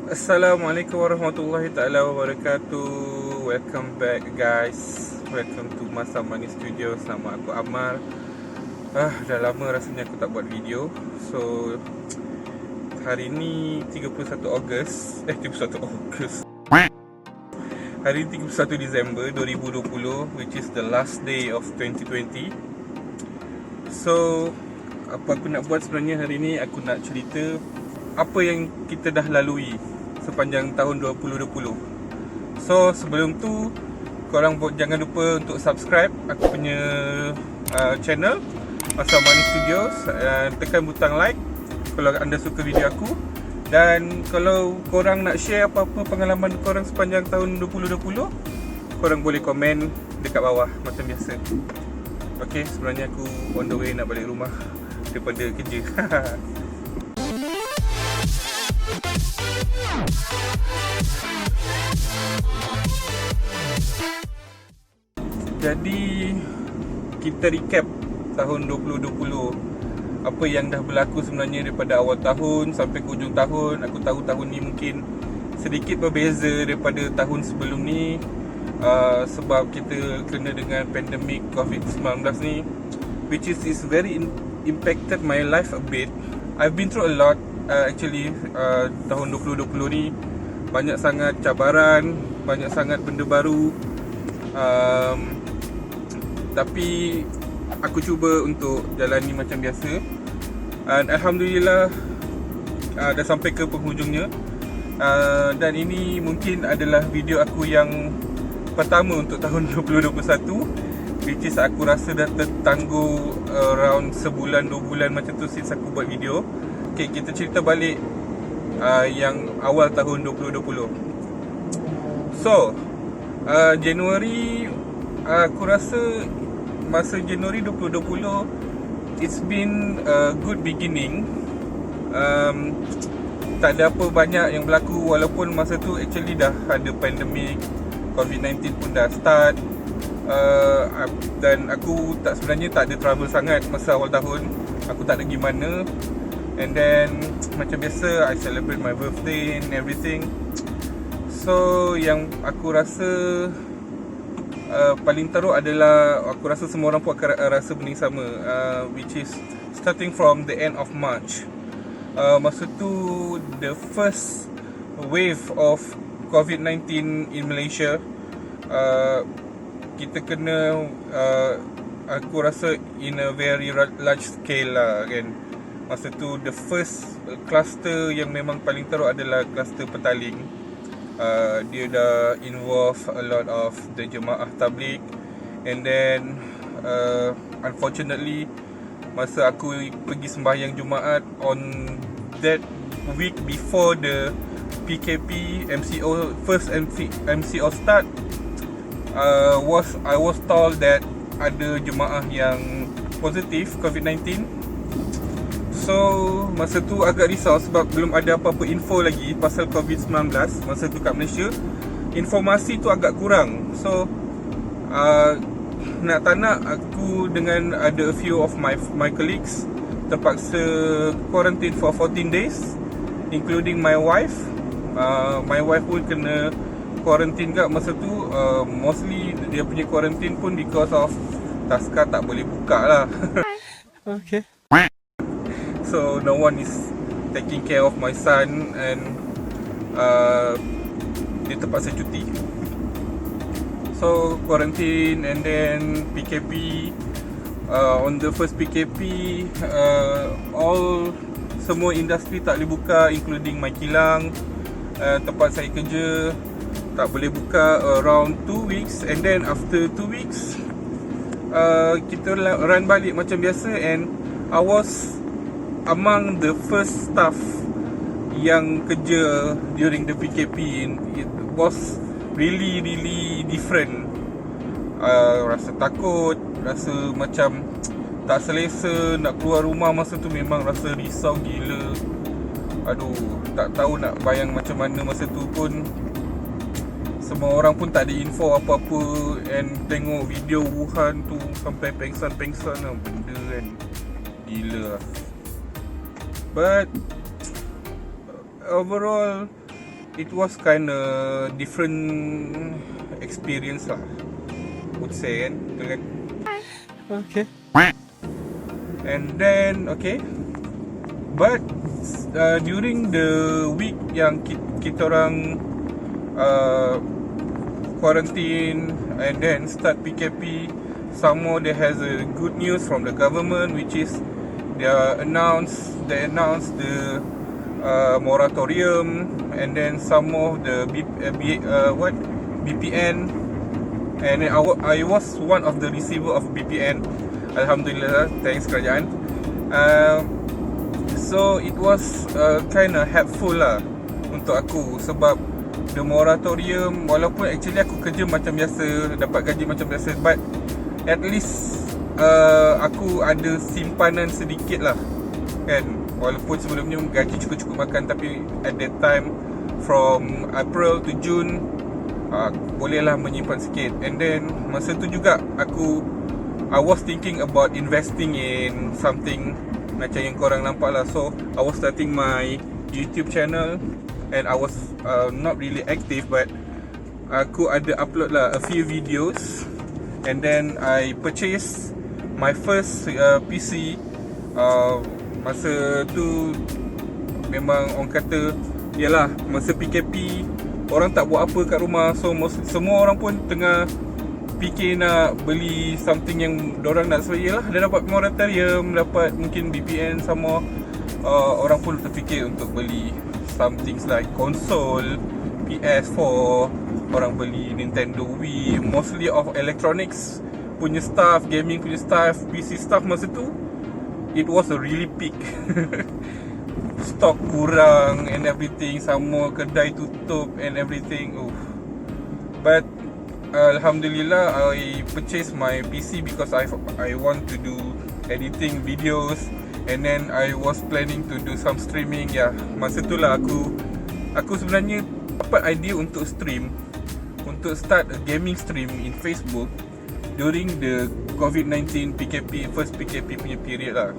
Assalamualaikum warahmatullahi ta'ala wabarakatuh. Welcome back guys. Welcome to Masa Money Studios. Nama aku Ammar. Dah lama rasanya aku tak buat video. So hari ni 31 Ogos. 31 Ogos. Hari 31 Disember 2020, which is the last day of 2020. So apa aku nak buat sebenarnya hari ni, aku nak cerita apa yang kita dah lalui sepanjang tahun 2020. So sebelum tu, korang jangan lupa untuk subscribe aku punya channel Masa Money Studios. Tekan butang like kalau anda suka video aku. Dan kalau korang nak share apa-apa pengalaman korang sepanjang tahun 2020, korang boleh komen dekat bawah macam biasa. Okay, sebenarnya aku on the way nak balik rumah daripada kerja. Jadi kita recap tahun 2020, apa yang dah berlaku sebenarnya daripada awal tahun sampai ke hujung tahun. Aku tahu tahun ni mungkin sedikit berbeza daripada tahun sebelum ni, sebab kita kena dengan pandemik COVID-19 ni, which is very impacted my life a bit. I've been through a lot actually. Tahun 2020 ni banyak sangat cabaran, banyak sangat benda baru, tapi aku cuba untuk jalani macam biasa. And Alhamdulillah, dah sampai ke penghujungnya. Dan ini mungkin adalah video aku yang pertama untuk tahun 2021, which is aku rasa dah tertangguh around sebulan 2 bulan macam tu since aku buat video. Okay, kita cerita balik yang awal tahun 2020. So Januari, aku rasa masa Januari 2020, it's been a good beginning. Tak ada apa banyak yang berlaku, walaupun masa tu actually dah ada pandemik, COVID-19 pun dah start. Dan aku sebenarnya tak ada travel sangat masa awal tahun. Aku tak ada pergi mana. And then macam biasa, I celebrate my birthday and everything. So yang aku rasa paling teruk adalah, aku rasa semua orang pun akan rasa benda yang sama, which is starting from the end of March. Masa tu the first wave of COVID-19 in Malaysia. Kita kena, aku rasa in a very large scale lah kan. Masa tu the first cluster yang memang paling teruk adalah cluster Petaling. Dia dah involve a lot of the jemaah tabligh. And then unfortunately, masa aku pergi sembahyang Jumaat on that week before the PKP MCO, first MCO start, I was told that ada jemaah yang positif COVID-19. So masa tu agak risau sebab belum ada apa-apa info lagi pasal COVID-19 masa tu kat Malaysia. Informasi tu agak kurang. So nak tak nak, aku dengan ada a few of my colleagues terpaksa quarantine for 14 days, including my wife. My wife pun kena quarantine kat masa tu. Mostly dia punya quarantine pun because of Taska tak boleh buka lah. Okay. So no one is taking care of my son, and dia terpaksa cuti. So quarantine, and then PKP. On the first PKP, semua industri tak boleh buka, including my kilang, tempat saya kerja tak boleh buka around 2 weeks. And then after 2 weeks, kita run balik macam biasa. And I was among the first staff yang kerja during the PKP. It was really different. Rasa takut, rasa macam tak selesa nak keluar rumah. Masa tu memang rasa risau gila. Aduh, tak tahu nak bayang macam mana. Masa tu pun semua orang pun tak ada info apa-apa. And tengok video Wuhan tu sampai pengsan-pengsan lah, benda kan gila lah. But overall, it was kind of different experience lah, would say kan, betul kan? Okay. And then okay, but during the week yang kita orang quarantine and then start PKP, some more there has a good news from the government, which is they announced the moratorium, and then some of the BPN, and then I was one of the receiver of BPN. Alhamdulillah, thanks kerajaan. So it was kind of helpful lah untuk aku, sebab the moratorium, walaupun actually aku kerja macam biasa, dapat gaji macam biasa, but at least aku ada simpanan sedikit lah kan. Walaupun sebelumnya gaji cukup-cukup makan, tapi at that time from April to June bolehlah menyimpan sikit. And then masa tu juga I was thinking about investing in something macam yang korang nampak lah. So I was starting my YouTube channel, and I was not really active, but aku ada upload lah a few videos. And then I purchased my first PC. Masa tu memang orang kata, yalah, masa PKP orang tak buat apa kat rumah, so semua orang pun tengah fikir nak beli something yang dorang nak. So yalah, dia dapat moratorium, dapat mungkin BPN, sama orang pun terfikir untuk beli some things like console, PS4, orang beli Nintendo Wii, mostly of electronics punya stuff, gaming punya stuff, PC stuff. Masa tu it was a really peak. Stok kurang and everything, sama kedai tutup and everything. But Alhamdulillah, I purchased my PC because I want to do editing videos, and then I was planning to do some streaming. Ya, masa tu lah aku sebenarnya dapat idea untuk stream, untuk start a gaming stream in Facebook during the COVID-19 PKP, first PKP punya period lah,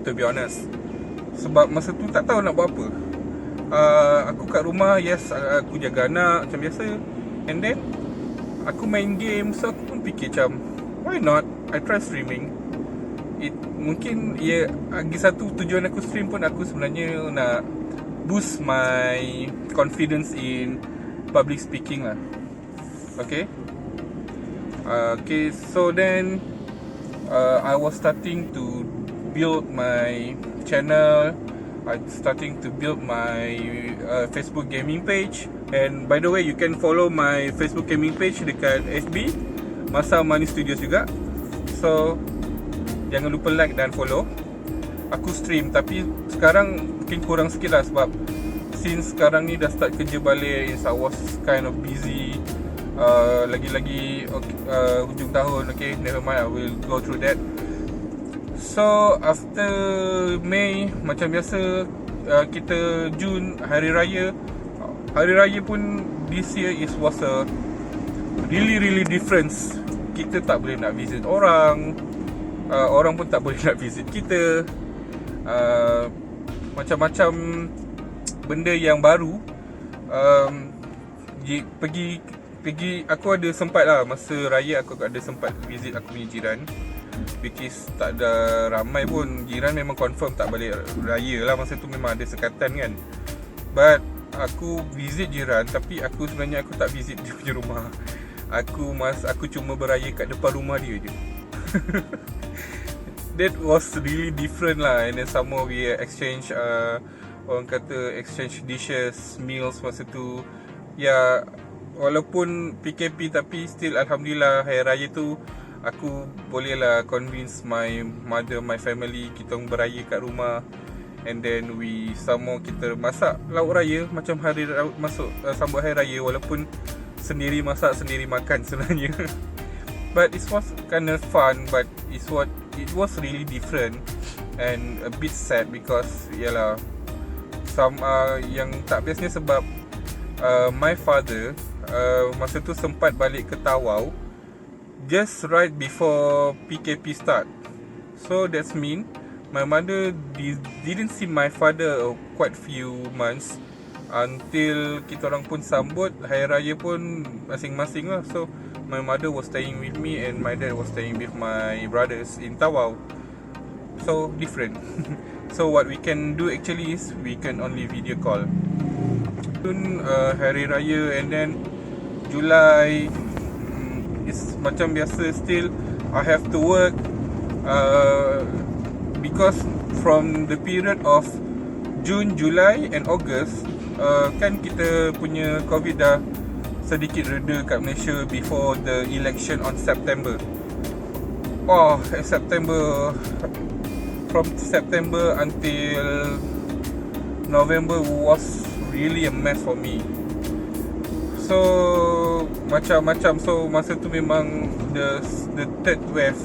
to be honest. Sebab masa tu tak tahu nak buat apa. Aku kat rumah, yes, aku jaga anak macam biasa, and then aku main game. So aku pun fikir macam, why not I try streaming. Mungkin lagi satu tujuan aku stream pun, aku sebenarnya nak boost my confidence in public speaking lah. Okay, so then I was starting to build my channel. I'm starting to build my Facebook gaming page. And by the way, you can follow my Facebook gaming page dekat FB, Masa Money Studios juga. So jangan lupa like dan follow. Aku stream, tapi sekarang mungkin kurang sikit lah, sebab since sekarang ni dah start kerja balik, I was kind of busy. Lagi-lagi hujung tahun. Okay, never mind, I will go through that. So after May, macam biasa, kita Jun, Hari Raya pun this year was a really difference. Kita tak boleh nak visit orang, orang pun tak boleh nak visit kita. Macam-macam benda yang baru. Pergi aku ada sempat lah, masa raya aku ada sempat visit aku punya jiran, which is tak ada ramai pun. Jiran memang confirm tak balik raya lah, masa tu memang ada sekatan kan. But aku visit jiran, tapi aku sebenarnya aku tak visit dia punya rumah. Aku cuma beraya kat depan rumah dia je. That was really different lah. And then some more we exchange orang kata exchange dishes, meals masa tu. Ya, walaupun PKP, tapi still Alhamdulillah, Hari Raya tu aku bolehlah convince my mother, my family, kita beraya kat rumah. And then kita masak lauk raya macam sambut Hari Raya, walaupun sendiri masak, sendiri makan sebenarnya. But it was kind of fun, but it was really different and a bit sad because yalah, yang tak bestnya sebab my father masa tu sempat balik ke Tawau just right before PKP start. So that's mean my mother didn't see my father quite few months. until kita orang pun sambut Hari Raya pun masing-masing lah. So my mother was staying with me and my dad was staying with my brothers in Tawau. So different. So what we can do actually is we can only video call. Soon Hari Raya, and then Julai is macam biasa still I have to work because from the period of June, July and August, kan kita punya COVID dah sedikit reda kat Malaysia before the election on September. September, from September until November was really a mess for me. So macam-macam. So masa tu memang the third wave,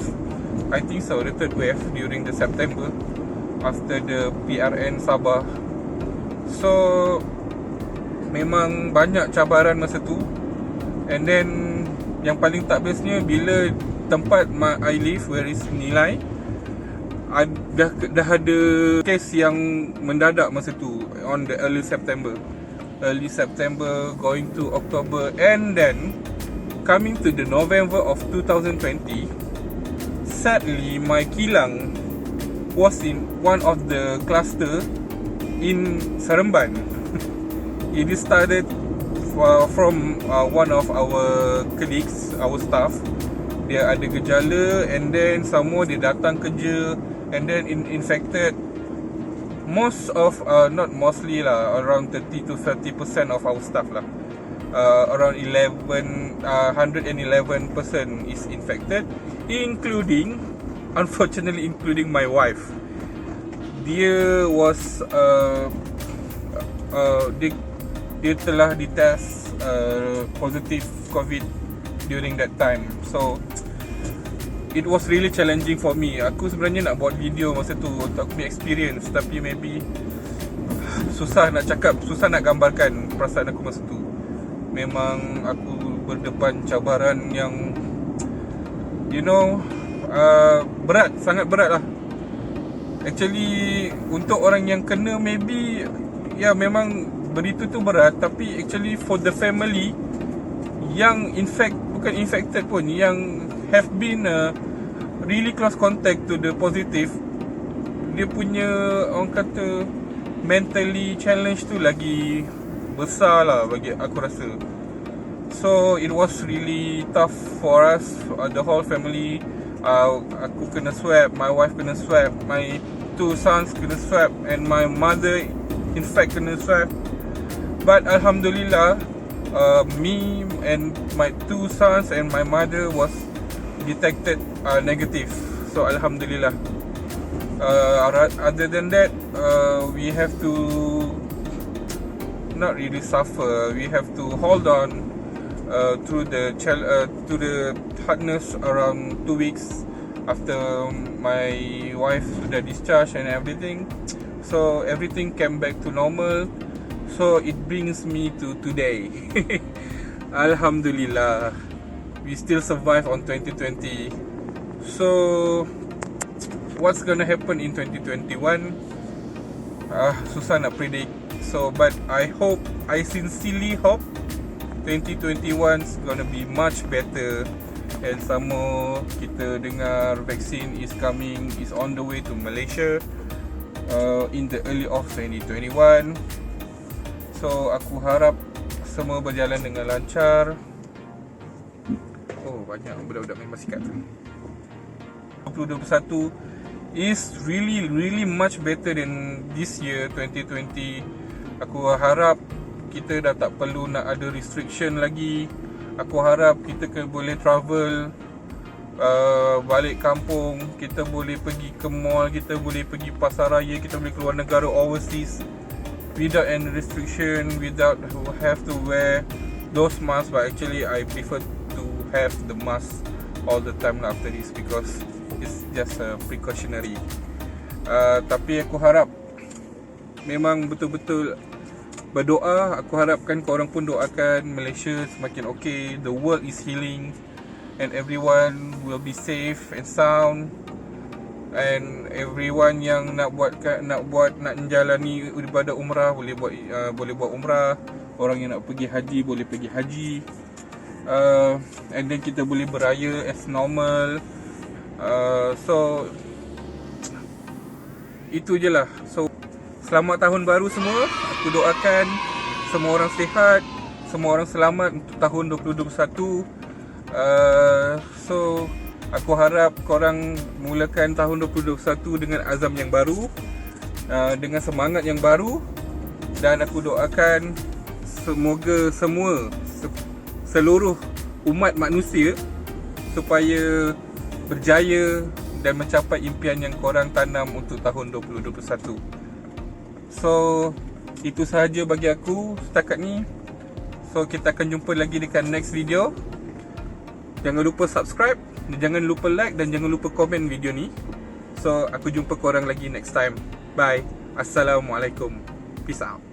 I think so, the third wave during the September after the PRN Sabah. So memang banyak cabaran masa tu. And then yang paling tak bestnya, bila tempat I live, where is Nilai, dah ada kes yang mendadak masa tu on the early September going to October, and then coming to the November of 2020, sadly my kilang was in one of the cluster in Seremban. It started from one of our colleagues, our staff. Dia ada gejala, and then semua dia datang kerja, and then infected most of, not mostly lah, around 30 to 30% of our staff lah. Around 111 person is infected, unfortunately including my wife. Dia was dia telah ditest positive COVID during that time. So it was really challenging for me. Aku sebenarnya nak buat video masa tu untuk aku punya experience, tapi maybe susah nak cakap, susah nak gambarkan perasaan aku masa tu. Memang aku berdepan cabaran yang berat, sangat berat lah. Actually untuk orang yang kena, maybe memang berita tu berat, tapi actually for the family yang bukan infected pun, yang have been really close contact to the positive, dia punya, orang kata, mentally challenge tu lagi besar lah bagi aku rasa. So it was really tough for us, the whole family. Aku kena swab, my wife kena swab, my 2 sons kena swab, and my mother in fact kena swab. But Alhamdulillah, me and my 2 sons and my mother was detected negative. So Alhamdulillah. Other than that, we have to not really suffer. We have to hold on through the hardness around 2 weeks after my wife sudah discharged and everything. So everything came back to normal. So it brings me to today. Alhamdulillah, we still survive on 2020. So what's gonna happen in 2021? Susah nak predict. So but I sincerely hope 2021 is gonna be much better. And some more, kita dengar vaksin is on the way to Malaysia in the early of 2021. So aku harap semua berjalan dengan lancar. Oh, banyak budak-budak main basikal. 2021 is really much better than this year 2020. Aku harap kita dah tak perlu nak ada restriction lagi. Aku harap kita boleh travel balik kampung, kita boleh pergi ke mall, kita boleh pergi pasar raya, kita boleh keluar negara, overseas, without any restriction, without have to wear those masks. But actually I prefer to have the mask all the time after this, because it's just a precautionary. Tapi aku harap memang betul-betul berdoa. Aku harapkan korang pun doakan Malaysia semakin okay, the world is healing, and everyone will be safe and sound. And everyone yang nak menjalani ibadah umrah boleh buat umrah. Orang yang nak pergi haji boleh pergi haji. And then kita boleh beraya as normal. So itu je lah. So selamat tahun baru semua. Aku doakan semua orang sihat, semua orang selamat untuk tahun 2021. So aku harap korang mulakan tahun 2021 dengan azam yang baru, dengan semangat yang baru. Dan aku doakan semoga seluruh umat manusia supaya berjaya dan mencapai impian yang korang tanam untuk tahun 2021. So itu sahaja bagi aku setakat ni. So kita akan jumpa lagi dekat next video. Jangan lupa subscribe, jangan lupa like dan jangan lupa komen video ni. So aku jumpa korang lagi next time. Bye. Assalamualaikum. Peace out.